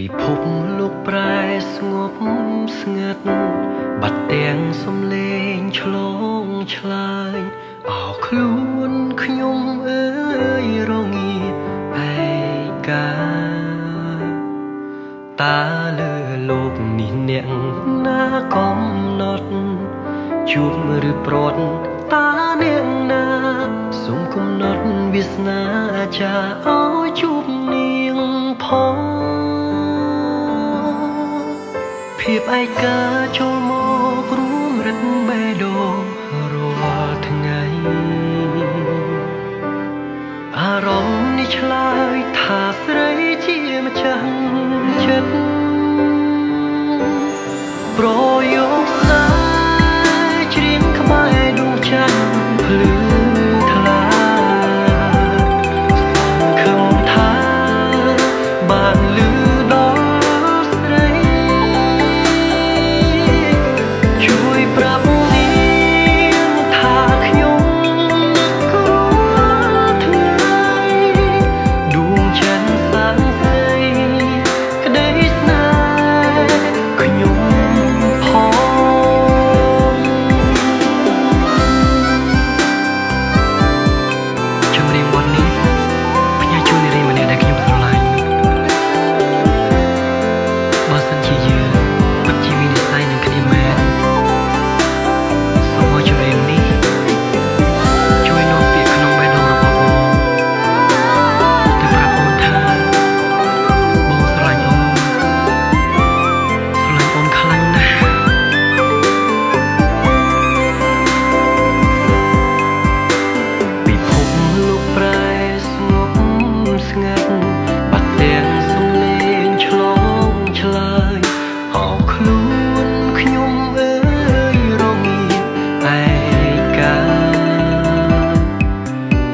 ពិភពលោកប្រែស្ងប់ស្ងាត់បាត់ទាំងសំឡេងឆ្លងឆ្លើយអោខ្លួនខ្ញុំអើយរងាឯកាតាលើលោកនេះអ្នកណាកំណត់ជួបឬប្រត់តាអ្នកណាសូមកំណត់វាសនាចាឲ្យជួបនាងផងភាពឯកាចូលមករួមរិទ្ធបេះដូងរាល់ថ្ងៃអារម្មណ៍នេះឆ្លើយថាស្រីជាម្ចាស់ចិត្តប្រយោគស្នេហ៍ច្រៀងក្បែរដួងច័ន្ទភ្លឺថ្លាសង្ឃឹមថាបានលឺដល់ស្រីជួយប្រាប់នាងថាខ្ញុំនឹករាល់ថ្ងៃដួងច័ន្ទសាងសីក្តីស្នេហ៍ខ្ញុំចម្រៀងបទនេះផ្ញើជូននារីម្នាក់ដែលខ្ញុំស្រឡាញ់បើសិនជាយើងពិតជាមាននិស្ស័យនឹងគ្នាមែនសូមឲ្យចម្រៀងនេះជួយនាំពាក្យក្នុងបេះដូងរបស់បងទៅប្រាប់អូនថាបងស្រឡាញ់អូនខ្លាំងណាស់ពិភពលោកប្រែស្ងប់ស្ងាត់បាត់ទាំងសំឡេងឆ្លងឆ្លើយអោខ្លួនខ្ញុំអើយរងាឯកា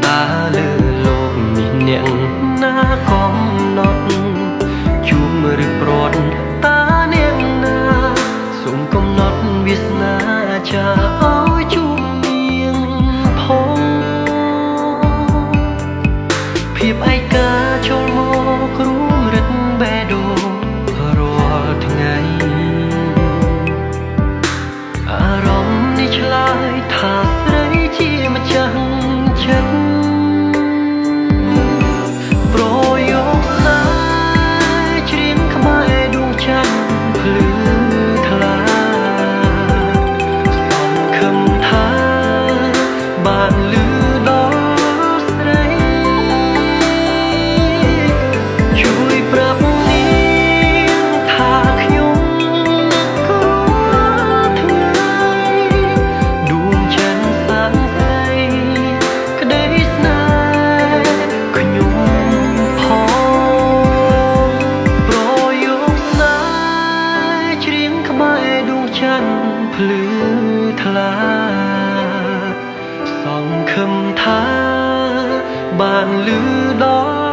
តាលើលោកនេះអ្នកណាកំណត់ជួបឬប្រត់តាអ្នកណាសូមកំណត់វាសនាចាឲ្យជួបនាងផងភាពឯកាចូលមករួមរិទ្ធបេះដូងរាល់ថ្ងៃអារម្មណ៍នេះឆ្លើយថាស្រីជាម្ចាស់ចិត្តប្រយោគស្នេហ៍ច្រៀងក្បែរដួងច័ន្ទភ្លឺថ្លាសង្ឃឹមថាបានលឺដល់ស្រីជួយប្រាប់នាងថាខ្ញុំនឹករាល់ថ្ងៃដួងច័ន្ទសាងសីក្តីស្នេហ៍ខ្ញុំផងប្រយោគស្នេហ៍ច្រៀងក្បែរដួងច័ន្ទភ្លឺថ្លាសង្ឃឹមថាបានលឺដល់